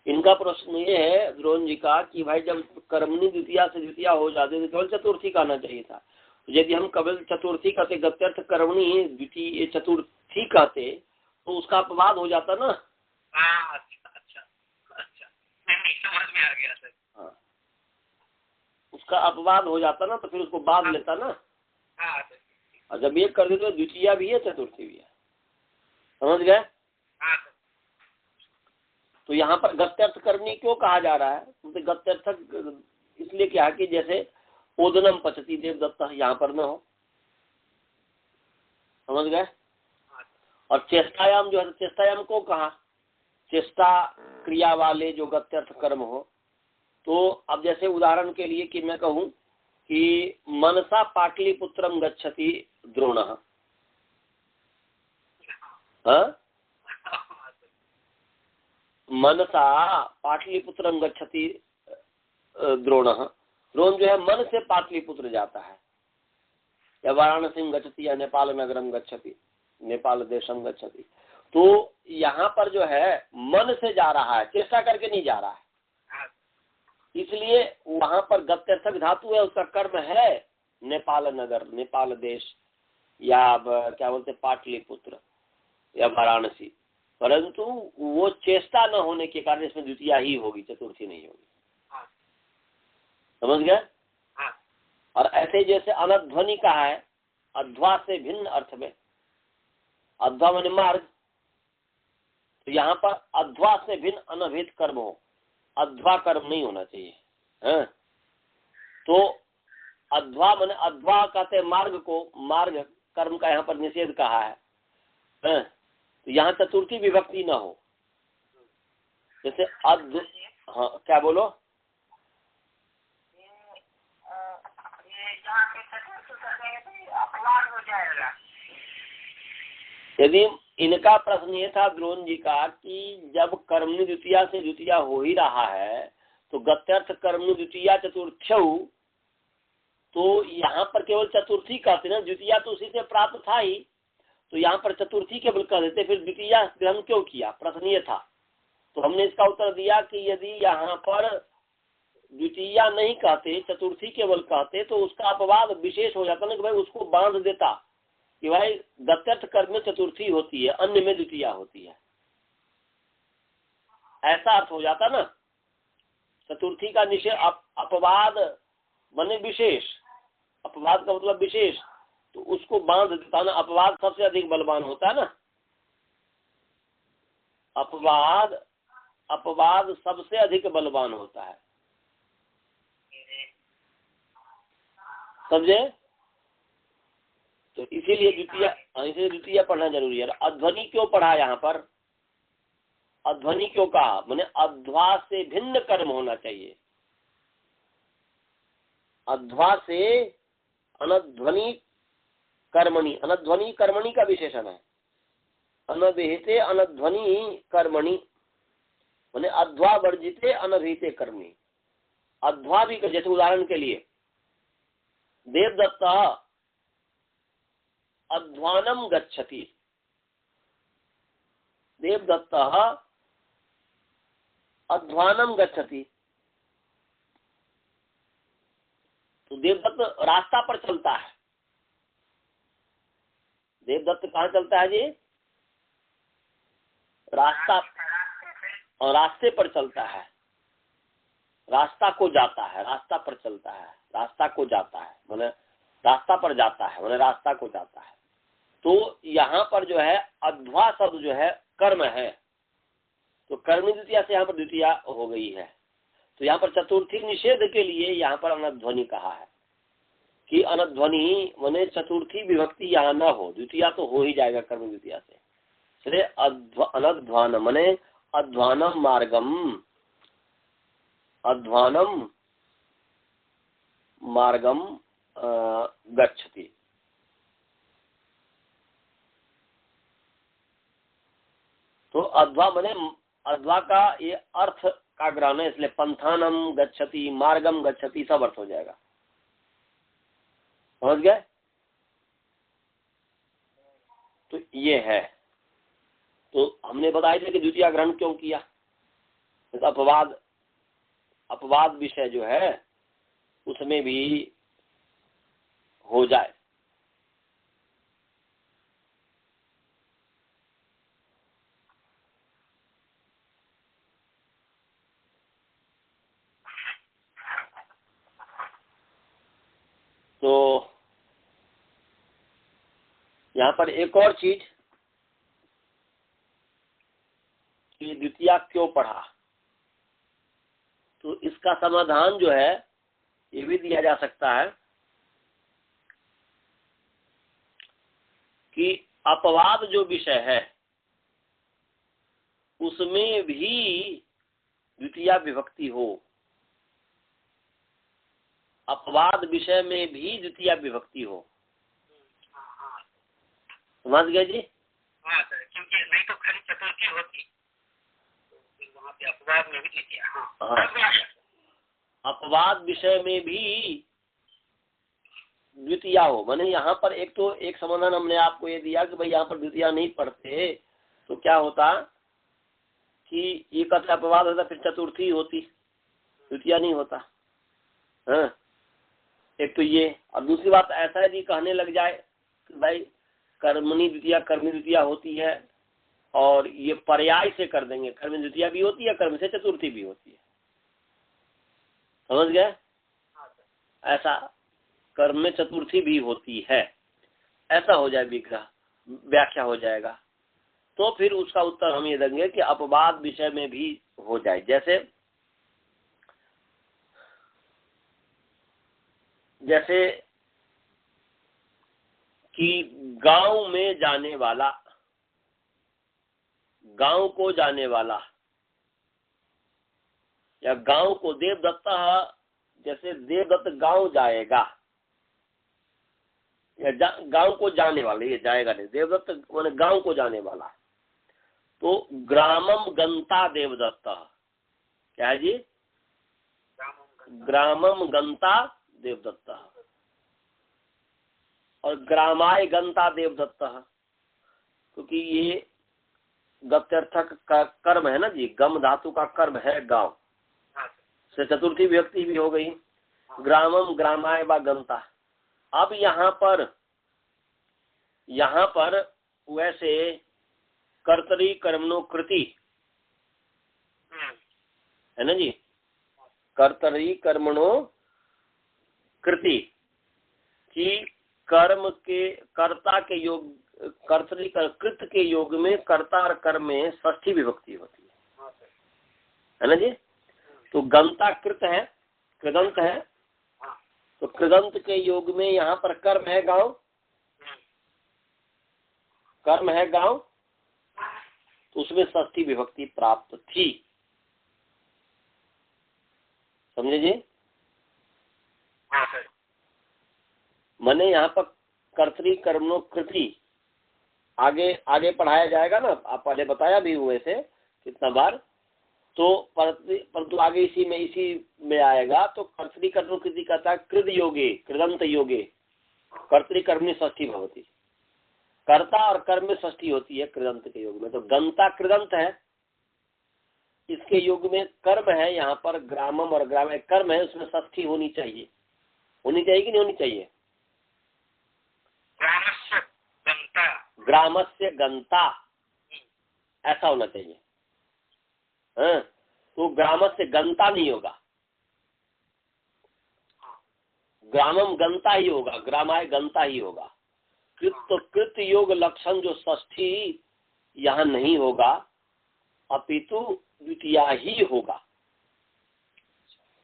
इनका प्रश्न ये है द्रोण जी का कि भाई जब कर्मणि द्वितीया से द्वितीया हो जाती तो केवल चतुर्थी कहना चाहिए था। यदि हम केवल चतुर्थी कहते, गत्यर्थ कर्मणि द्वितीय चतुर्थी कहते तो उसका अपवाद हो जाता ना। अच्छा, नहीं समझ में आ गया सर। हाँ, उसका अपवाद हो जाता ना, तो फिर उसको बाद लेता ना। और जब ये कर देते तो द्वितीया भी है चतुर्थी भी है, समझ गए। तो यहाँ पर गत्यर्थ कर्मणि क्यों कहा जा रहा है, तो गत्यर्थक इसलिए क्या है कि जैसे ओदनम पचती देवदत्ता यहाँ पर न हो, समझ गए। और चेष्टायाम जो है, चेष्टायाम को कहा, चेष्टा क्रिया वाले जो गत्यर्थ कर्म हो। तो अब जैसे उदाहरण के लिए कि मैं कहूं कि मनसा पाटलिपुत्रम गच्छति द्रोणः, मनसा पाटलिपुत्रम गच्छति द्रोणः, द्रोण जो है मन से पाटलिपुत्र जाता है, या वाराणसी गच्छति या नेपाल नगरम गच्छति, नेपाल देशम गच्छति। तो यहाँ पर जो है मन से जा रहा है, चेष्टा करके नहीं जा रहा है, इसलिए वहां पर गत्यर्थक धातु है, उसका कर्म है नेपाल नगर, नेपाल देश, या क्या बोलते पाटलिपुत्र या वाराणसी, परंतु वो चेष्टा न होने के कारण इसमें द्वितीया ही होगी, चतुर्थी नहीं होगी। समझ गए। और ऐसे जैसे अनध्वनि कहा है, अध्वा से भिन्न अर्थ में, अध्वा माने मार्ग, तो यहाँ पर अध्वा से भिन्न अनभिहित कर्म हो, अध्वा कर्म नहीं होना चाहिए है। तो अध्वा माने, अध्वा कहते मार्ग को, मार्ग कर्म का यहाँ पर निषेध कहा है। तो यहाँ चतुर्थी विभक्ति न हो, जैसे हाँ क्या बोलो। यदि इनका प्रश्न ये था द्रोण जी का कि जब कर्मणि द्वितीया से द्वितीया हो ही रहा है तो गत्यर्थ कर्मणि द्वितीया चतुर्थ्यौ तो यहाँ पर केवल चतुर्थी कहते ना, द्वितीया तो उसी से प्राप्त था ही, तो यहाँ पर चतुर्थी केवल कह देते, फिर द्वितीया ग्रहण क्यों किया, प्रश्न ये था। तो हमने इसका उत्तर दिया कि यदि यहाँ पर द्वितीया नहीं कहते, चतुर्थी केवल कहते, तो उसका अपवाद विशेष हो जाता ना, कि भाई उसको बांध देता कि भाई गत्यर्थ कर्म में चतुर्थी होती है, अन्य में द्वितीया होती है, ऐसा अर्थ हो जाता ना। चतुर्थी का निषेध अपवाद बने विशेष, अपवाद का मतलब विशेष, तो उसको बांध देता ना। अपवाद सबसे अधिक बलवान होता है ना, अपवाद सबसे अधिक बलवान होता है, समझे। तो इसीलिए द्वितीय पढ़ना जरूरी है। अध्वनि क्यों पढ़ा यहाँ पर, अध्वनि क्यों कहा, माने अध्वा से भिन्न कर्म होना चाहिए। अध्वा से अनध्वनि कर्मणि, अनध्वनि कर्मणि का विशेषण है, अनभिहिते अनध्वनि कर्मणि, माने अध्वा वर्जिते अनभिहिते कर्मणि। अध्वा भी, जैसे उदाहरण के लिए देवदत्त अध्वानम गच्छति, देवदत्त अध्वानम गच्छति, तो देवदत्त रास्ता पर चलता है। देवदत्त कहाँ चलता है जी, रास्ता, और रास्ते पर चलता है, रास्ता को जाता है, रास्ता पर चलता है, रास्ता को जाता है, माने रास्ता पर जाता है, माने रास्ता को जाता है। तो यहाँ पर जो है अध्वा शब्द जो है कर्म है, तो कर्म द्वितीया से यहाँ पर द्वितीया हो गई है। तो यहाँ पर चतुर्थी निषेध के लिए यहाँ पर अनध्वनि कहा है कि अनध्वनि माने चतुर्थी विभक्ति यहाँ न हो, द्वितीया तो हो ही जाएगा कर्म द्वितीया से। इसलिए अनध्वान माने अध्वानम मार्गम, अध्वानम मार्गम गच्छति। तो अध्वा माने अध्वा का ये अर्थ का ग्रहण है, इसलिए पंथानम गच्छति, मार्गम गच्छति, सब अर्थ हो जाएगा, समझ गए। तो ये है, तो हमने बताया था कि द्वितीय ग्रहण क्यों किया, तो अपवाद विषय जो है उसमें भी हो जाए। तो यहाँ पर एक और चीज कि द्वितीया क्यों पढ़ा, तो इसका समाधान जो है ये भी दिया जा सकता है कि अपवाद जो विषय है उसमें भी द्वितीया विभक्ति हो, अपवाद विषय में भी द्वितीया विभक्ति हो, समझ गए जी। हाँ सर, क्योंकि नहीं तो खाली चतुर्थी होती, तो वहाँ पे अपवाद में भी द्वितीया। हाँ, अपवाद विषय में भी द्वितीया हो, माने यहाँ पर एक समाधान हमने आपको ये दिया कि भाई यहाँ पर द्वितीया नहीं पढ़ते तो क्या होता कि ये कहते अपवाद होता, फिर चतुर्थी होती, द्वितीया नहीं होता। हाँ, एक तो ये, और दूसरी बात ऐसा यदि कहने लग जाए कि भाई कर्मणि द्वितीया कर्मी द्वितीया होती है, और ये पर्याय से कर देंगे, कर्म द्वितीया भी होती है, कर्म से चतुर्थी भी होती है, समझ गए। ऐसा कर्म में चतुर्थी भी होती है, ऐसा हो जाए विग्रह, व्याख्या हो जाएगा, तो फिर उसका उत्तर हम ये देंगे कि अपवाद विषय में भी हो जाए। जैसे कि गांव में जाने वाला, गांव को जाने वाला, या गांव को देवदत्त, जैसे देवदत्त गांव जाएगा, या गांव को जाने वाला, ये जाएगा नहीं, देवदत्त माने गांव को जाने वाला, तो ग्रामम गंता देवदत्त, क्या है जी, ग्रामम गंता देवदत्त, और ग्रामाय गंता देवदत्त, क्योंकि ये गत्यर्थक का कर्म है ना जी, गम धातु का कर्म है गांव से चतुर्थी विभक्ति भी हो गई। ग्रामम ग्रामाय व गंता। अब यहाँ पर वैसे कर्तरी कर्मणो कृति है ना जी, कर्तरी कर्मणो कृति कि कर्म के कर्ता के योग, कर्तरी कृत के योग में कर्ता और कर्म में षष्ठी विभक्ति होती है ना जी। तो गंता कृत है, कृदंत है, तो कृदंत के योग में यहाँ पर कर्म है गांव, कर्म है गांव, तो उसमें षष्ठी विभक्ति प्राप्त थी। समझे जी? मैंने यहाँ पर कर्तरी कर्मणो कृति आगे पढ़ाया जाएगा ना, आप पहले बताया भी हुए थे कितना बार, तो परंतु आगे इसी में आएगा। तो कर्तरी कर्मणो कृति कहता है कृद योगे कृदंत योगे कर्तरी कर्मणि षष्ठी भवती, कर्ता और कर्म में षष्ठी होती है कृदंत के योग में। तो गंता कृदंत है, इसके योग में कर्म है, यहाँ पर ग्रामम और ग्राम कर्म है, उसमें षष्ठी होनी चाहिए कि नहीं होनी चाहिए? ग्रामस्य गंता ऐसा होना चाहिए। हाँ, तो ग्रामस्य गंता नहीं होगा, ग्रामम गंता ही होगा, ग्रामाय गंता ही होगा। तो कृत योग लक्षण जो षष्ठी यहाँ नहीं होगा, अपितु द्वितीया ही होगा,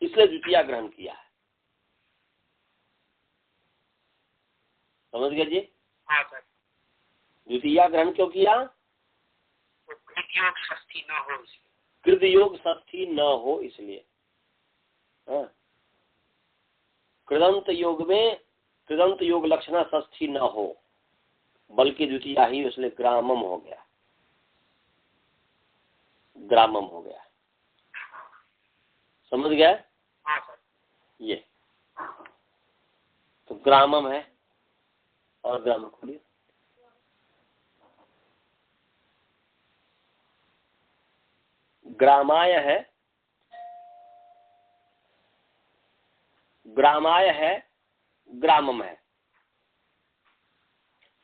इसलिए द्वितीया ग्रहण किया है। समझ गए जी? हाँ सर। द्वितीया ग्रहण क्यों किया? तो कृत योग षष्ठी न हो इसलिए। कृत योग षष्ठी न हो इसलिए। हाँ, कृदंत योग में कृदंत योग लक्षणा षष्ठी न हो, बल्कि द्वितीया ही, इसलिए ग्रामम हो गया, ग्रामम हो गया। समझ गया? हाँ सर। ये तो ग्रामम है और ग्रामम खोलिए। ग्रामाय है, ग्रामाय है, ग्रामम है।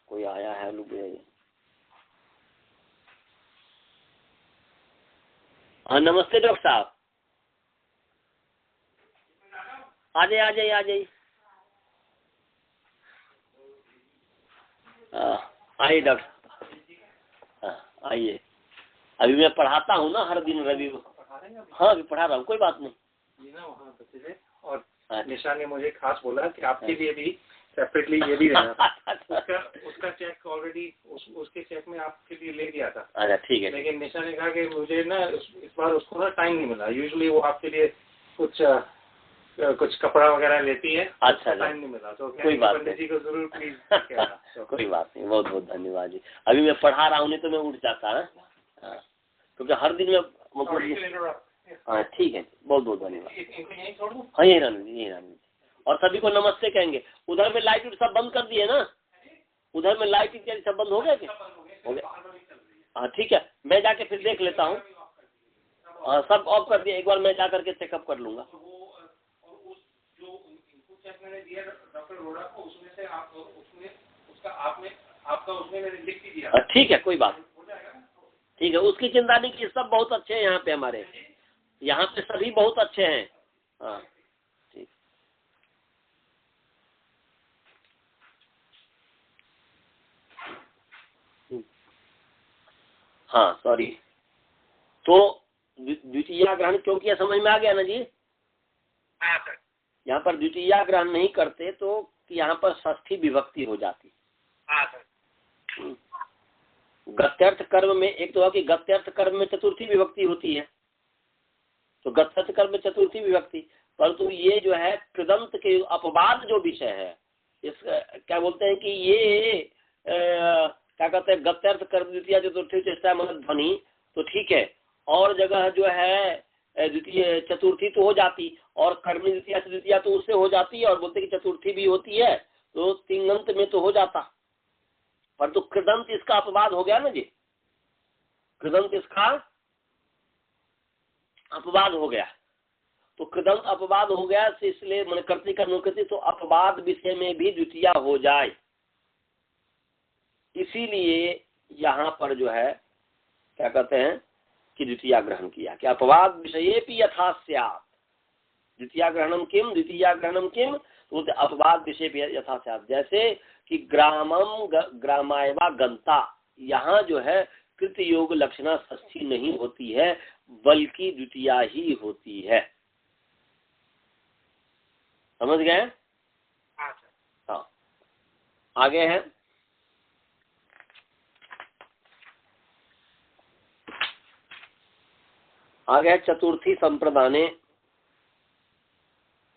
कोई आया है? लोग हाँ, नमस्ते डॉक्टर साहब। आ जाइए आइए डॉक्टर, हाँ आइए। अभी मैं पढ़ाता हूँ ना हर दिन रवि को। हाँ अभी पढ़ा रहा हूँ, कोई बात नहीं। ये ना वहाँ बच्चे थे और निशा ने मुझे खास बोला कि आपके लिए भी सेपरेटली ये भी रहना। उसका चेक ऑलरेडी उसके चेक में आपके लिए ले गया था। अच्छा ठीक है। लेकिन निशा ने कहा कि मुझे ना इस बार उसको ना टाइम नहीं मिला। यूजुअली वो आपके लिए कुछ कपड़ा वगैरह लेती है। अच्छा, टाइम नहीं मिला, तो कोई बात पंडित जी को जरूर प्लीज कहना। कोई बात नहीं, बहुत बहुत धन्यवाद जी। अभी मैं पढ़ा रहा हूँ, नहीं तो मैं उठ जाता है, क्योंकि हर दिन में मतलब। हाँ ठीक है, बहुत बहुत धन्यवाद। हाँ यही रानी और सभी को नमस्ते कहेंगे। उधर में लाइट सब बंद कर दिए ना? उधर में लाइट इत्यादि सब बंद हो गया क्या? हो गया। हाँ ठीक है, मैं जाके फिर देख लेता हूँ। हाँ सब ऑफ कर दिया, एक बार मैं जा करके चेकअप कर लूंगा। मैंने दिया डॉक्टर रोड़ा को, उसमें से आप उसमें उसका आपका उसमें मैंने लिख दिया। ठीक है, कोई बात ठीक है, उसकी चिंता नहीं की। सब बहुत अच्छे हैं यहाँ पे, हमारे यहाँ पे सभी बहुत अच्छे हैं। हाँ ठीक। हाँ सॉरी। तो द्वितीया ग्रहण क्यों किया, समझ में आ गया ना जी? हाँ सर। यहाँ पर द्वितीया ग्रहण नहीं करते तो यहाँ पर षष्ठी विभक्ति हो जाती। हाँ सर। गत्यर्थ कर्म में एक तो है कि गत्यर्थ कर्म में चतुर्थी विभक्ति होती है, तो गत्यर्थ कर्म में चतुर्थी विभक्ति, परंतु ये जो है कृदंत के अपवाद जो विषय है, इस क्या बोलते हैं कि ये क्या कहते हैं, गत्यर्थ कर्म द्वितीय चतुर्थी चेष्टा मतलब ध्वनि तो ठीक है, और जगह जो है द्वितीय चतुर्थी तो हो जाती, और कर्म द्वितीय तो उससे हो जाती है, और बोलते कि चतुर्थी भी होती है, तो तिङंत में तो हो जाता, पर तो कृदंत इसका अपवाद हो गया ना जी, कृदंत इसका अपवाद हो गया। तो कृदंत अपवाद हो गया, इसलिए मन कर्तिक अनुकृति, तो अपवाद विषय में भी द्वितीया हो जाए, इसीलिए यहाँ पर जो है क्या कहते हैं कि द्वितीया ग्रहण किया कि अपवाद विषयेपि यथा स्यात्। द्वितीया ग्रहणम किम, द्वितीया ग्रहणम किम, तो अपवाद विषय यथा स्यात्। जैसे कि ग्रामम ग्रामायवा गंता, यहाँ जो है कृत योग लक्षणा षष्ठी नहीं होती है, बल्कि द्वितीया ही होती है। समझ गए? हाँ, आगे है चतुर्थी संप्रदाने।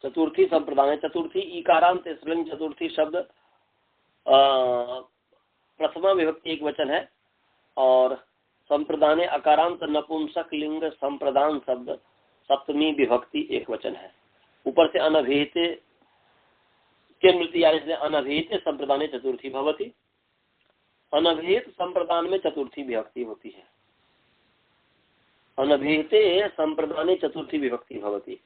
चतुर्थी संप्रदान, चतुर्थी इकारांत स्त्रीलिंग चतुर्थी शब्द प्रथमा विभक्ति एक वचन है, और संप्रदाने अकारांत नपुंसक लिंग संप्रदान शब्द सप्तमी विभक्ति एक वचन है। ऊपर से अनभिहित के मृत्यु आने से अनभिहित संप्रदाने चतुर्थी भवति। अनभिहित संप्रदान में चतुर्थी विभक्ति होती है, अनभिहित संप्रदाने चतुर्थी विभक्ति भवति।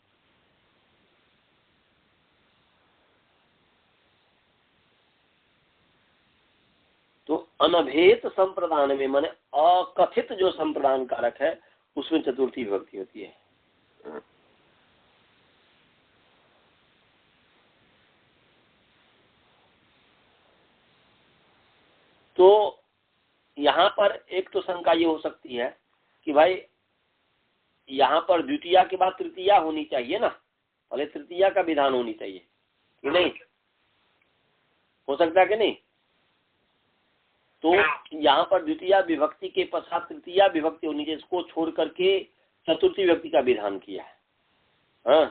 तो अनभिहित संप्रदान में माने अकथित जो संप्रदान कारक है उसमें चतुर्थी विभक्ति होती है। तो यहाँ पर एक तो शंका ये हो सकती है कि भाई यहाँ पर द्वितीया के बाद तृतीया होनी चाहिए ना, पहले तृतीया का विधान होनी चाहिए कि नहीं, हो सकता है कि नहीं। तो यहाँ पर द्वितीया विभक्ति के पश्चात तृतीया विभक्ति होनी चाहिए, इसको छोड़ करके चतुर्थी विभक्ति का विधान किया है। हाँ,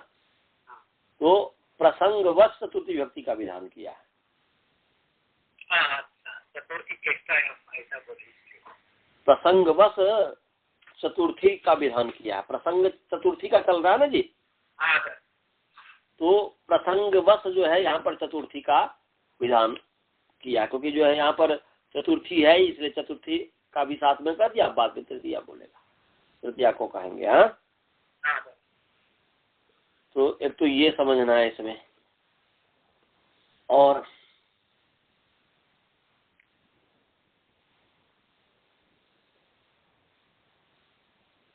तो प्रसंगवश चतुर्थी विभक्ति का विधान किया है। प्रसंगवश चतुर्थी का विधान किया है, प्रसंग चतुर्थी का चल रहा है ना जी। तो प्रसंगवश जो है यहाँ पर चतुर्थी का विधान किया, क्योंकि जो है यहाँ पर चतुर्थी है, इसलिए चतुर्थी का भी साथ में कर दिया, बाद में तृतीया बोलेगा, तृतीया को कहेंगे। हाँ, तो एक तो ये समझना है इसमें। और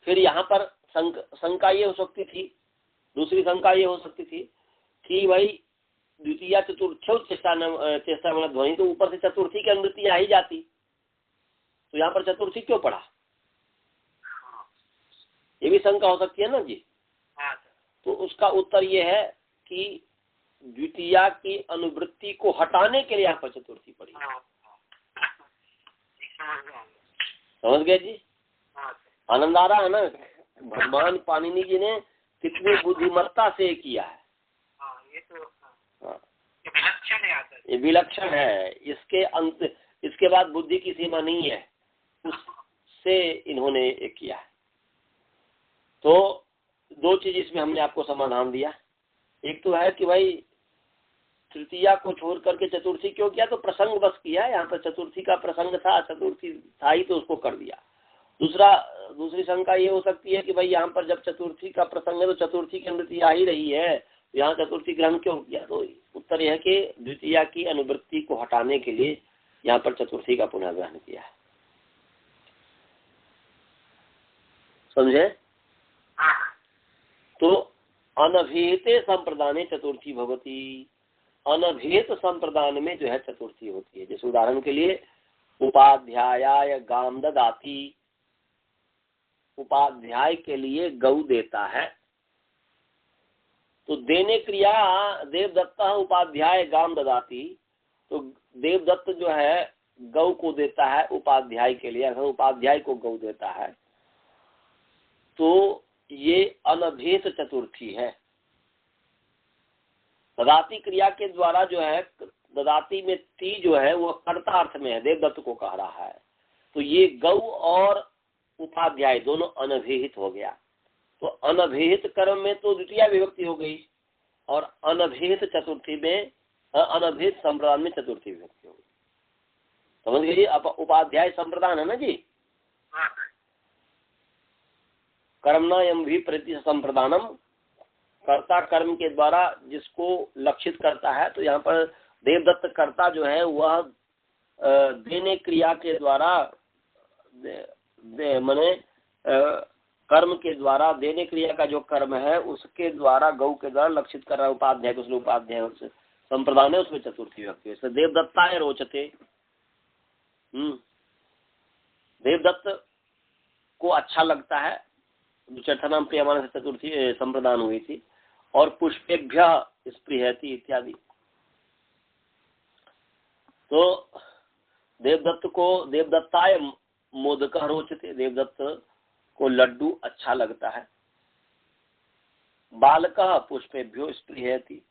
फिर यहाँ पर शंका ये हो सकती थी, दूसरी शंका ये हो सकती थी कि भाई द्वितीया चतुर्थ्यो चेष्टा वाला ध्वनि, तो ऊपर से चतुर्थी की अनुवृत्ति आ ही जाती, तो यहाँ पर चतुर्थी क्यों पढ़ा, ये भी शंका हो सकती है ना जी। तो उसका उत्तर ये है कि द्वितीया की अनुवृत्ति को हटाने के लिए यहाँ पर चतुर्थी पढ़ी। समझ गए जी? आनंद आ रहा है ना? भगवान पाणिनि जी ने कितनी बुद्धिमत्ता से किया है। ये तो हाँ, विलक्षण है, ये विलक्षण है। इसके अंत, इसके बाद बुद्धि की सीमा नहीं है, उससे इन्होंने एक किया है। तो दो चीज इसमें हमने आपको समाधान दिया। एक तो है कि भाई तृतीया को छोड़ करके चतुर्थी क्यों किया, तो प्रसंग बस किया, यहाँ पर चतुर्थी का प्रसंग था, चतुर्थी था ही तो उसको कर दिया। दूसरी शंका ये हो सकती है कि भाई यहाँ पर जब चतुर्थी का प्रसंग है तो चतुर्थी की अनुवृत्ति आ ही रही है, तो यहाँ चतुर्थी ग्रहण क्यों किया। तो उत्तर यह है कि द्वितीया की अनुवृत्ति को हटाने के लिए यहाँ पर चतुर्थी का पुनः ग्रहण किया है। समझे? तो अनभिहिते संप्रदाने चतुर्थी भवती, अनभिहित संप्रदान में जो है चतुर्थी होती है। जैसे उदाहरण के लिए उपाध्याय गाम ददाती, उपाध्याय के लिए गौ देता है, तो देने क्रिया देवदत्त उपाध्याय गाम ददाती, तो देवदत्त जो है गौ को देता है उपाध्याय के लिए, अगर उपाध्याय को गौ देता है तो ये अनभिहित चतुर्थी है। ददाती क्रिया के द्वारा जो है, ददाती में ती जो है वो कर्ता अर्थ में है, देवदत्त को कह रहा है, तो ये गौ और उपाध्याय दोनों अनभिहित हो गया। तो अनभिहित कर्म में तो द्वितीया विभक्ति हो गई, और अनभिहित चतुर्थी में अनभिहित संप्रदान में चतुर्थी विभक्ति होगी। समझ गए जी? उपाध्याय संप्रदान है ना जी। कर्मणा यम भी प्रति संप्रदानम, कर्ता कर्म के द्वारा जिसको लक्षित करता है। तो यहाँ पर देवदत्त कर्ता जो है वह देने क्रिया के द्वारा माने कर्म के द्वारा, देने क्रिया का जो कर्म है उसके द्वारा गौ के द्वारा लक्षित कर रहा है उपाध्याय को, उसमें उपाध्याय उससे संप्रदान है, उसमें चतुर्थी विभक्ति है। देवदत्ताय रोचते, देवदत्त को अच्छा लगता है, चतुर्थनाम प्रियमान से चतुर्थी संप्रदान हुई थी। और पुष्पेभ्य स्पृहति इत्यादि। तो देवदत्त को देवदत्ताय मोदक रोचते, देवदत्त को लड्डू अच्छा लगता है। बालक पुष्पेभ्यो स्पृहति,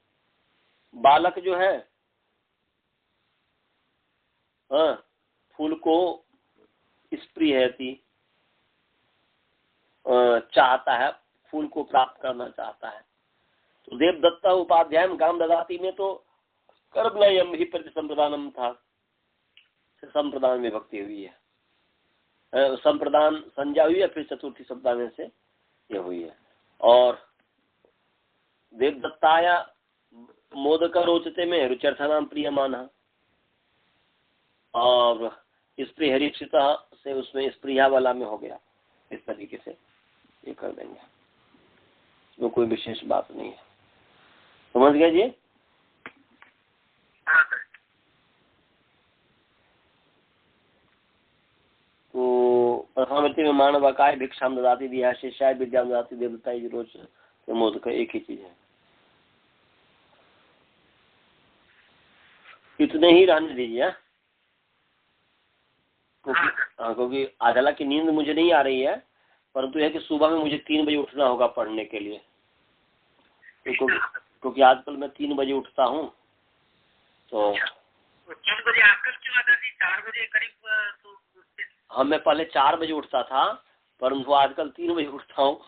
बालक जो है फूल को स्पृहति चाहता है, फूल को प्राप्त करना चाहता है। तो देवदत्ता उपाध्याय गाम ददाती में तो कर्मणयम ही प्रति संप्रदानम था, संप्रदान में भक्ति हुई है, संप्रदान संज्ञा हुई है, फिर चतुर्थी संप्रदान से ये हुई है। और देवदत्ताया मोदक रोचते में रुचर्थनाम प्रियमान, और स्पृहरीक्षित से उसमें स्पृहा वाला में हो गया। इस तरीके से ये कर देंगे, इसमें कोई विशेष बात नहीं है। समझ गए जी? तो प्रथमावृत्ति में मानवकाय भिक्षाम ददाती दिया, शिष्याय विद्याम ददाती, देवदत्ताय रोज मोदक, एक ही चीज है। इतने ही रहने दीजिए, क्योंकि आजला की नींद मुझे नहीं आ रही है, परंतु यह कि सुबह में मुझे 3 बजे उठना होगा पढ़ने के लिए, क्योंकि आजकल मैं 3 बजे उठता हूँ। तो 3 बजे आकर क्यों आता थी? 4 बजे करीब तो हाँ, मैं पहले 4 बजे उठता था, परंतु आजकल 3 बजे उठता हूँ,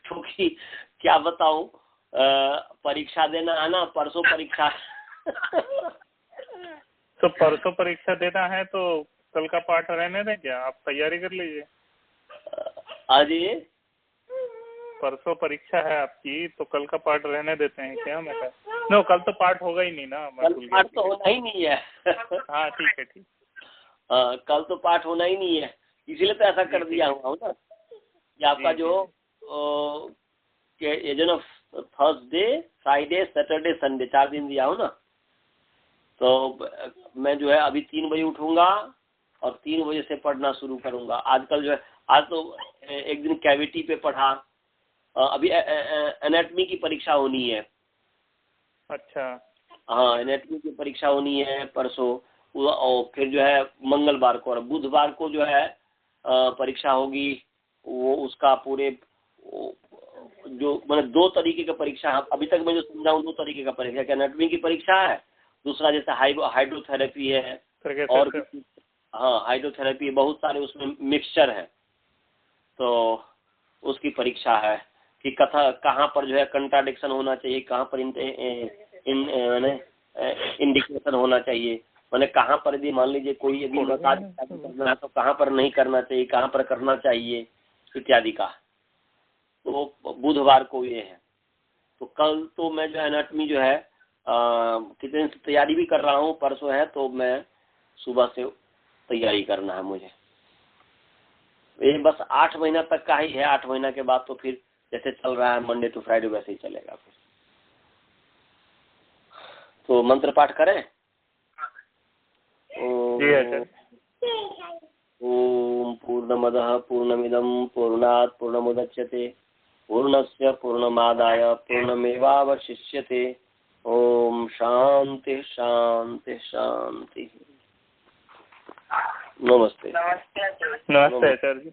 क्योंकि क्या बताऊँ, परीक्षा देना है ना, परसों परीक्षा। तो परसों परीक्षा देना है तो कल का पाठ रहने दें क्या? आप तैयारी कर लीजिए। आज परसों परीक्षा है आपकी, तो कल का पाठ रहने देते हैं क्या? मैं नो, कल तो पाठ होगा ही नहीं ना। कल पाठ तो होना ही नहीं है। हाँ ठीक है, ठीक। कल तो पाठ होना ही नहीं है, इसीलिए तो ऐसा कर दिया हुआ हूँ ना कि आपका जो ये जो ना थर्सडे, फ्राइडे, सैटरडे, संडे 4 दिन दिया हूँ ना। तो मैं जो है अभी 3 बजे उठूंगा और 3 बजे से पढ़ना शुरू करूंगा। आजकल जो है, आज तो एक दिन कैविटी पे पढ़ा, अभी एनाटॉमी की परीक्षा होनी है। अच्छा। हाँ, एनाटॉमी की परीक्षा होनी है परसों, और फिर जो है मंगलवार को और बुधवार को जो है परीक्षा होगी। वो उसका पूरे जो मतलब 2 तरीके का परीक्षा, अभी तक मैं जो समझा हूँ 2 तरीके का परीक्षा, एनाटॉमी की परीक्षा है, दूसरा जैसे हाइड्रोथेरेपी है, और हाँ हाइड्रोथेरेपी, बहुत सारे उसमें मिक्सचर है। तो उसकी परीक्षा है कि कथा कहाँ पर जो है कंट्राडिक्शन होना चाहिए, कहाँ पर इंडिकेशन होना चाहिए, मैंने कहाँ पर यदि मान लीजिए कोई यदि मसाज करना है तो कहाँ पर नहीं करना चाहिए, कहाँ पर करना चाहिए इत्यादि का। तो बुधवार को ये है। तो कल तो मैं जो एनाटॉमी जो है कितने से तैयारी भी कर रहा हूँ, परसों है तो मैं सुबह से तैयारी करना है मुझे। ये बस 8 महीना तक का ही है, 8 महीना के बाद तो फिर जैसे चल रहा है मंडे टू फ्राइडे वैसे ही चलेगा फिर। तो मंत्र पाठ करें। ओम पूर्णमदः पूर्णमिदं पूर्णात् पूर्णमुदच्यते पूर्णस्य पूर्णमादाय पूर्णमेवावशिष्यते। ओम शांति शांति शांति। नमस्ते। नमस्ते आचार्य जी।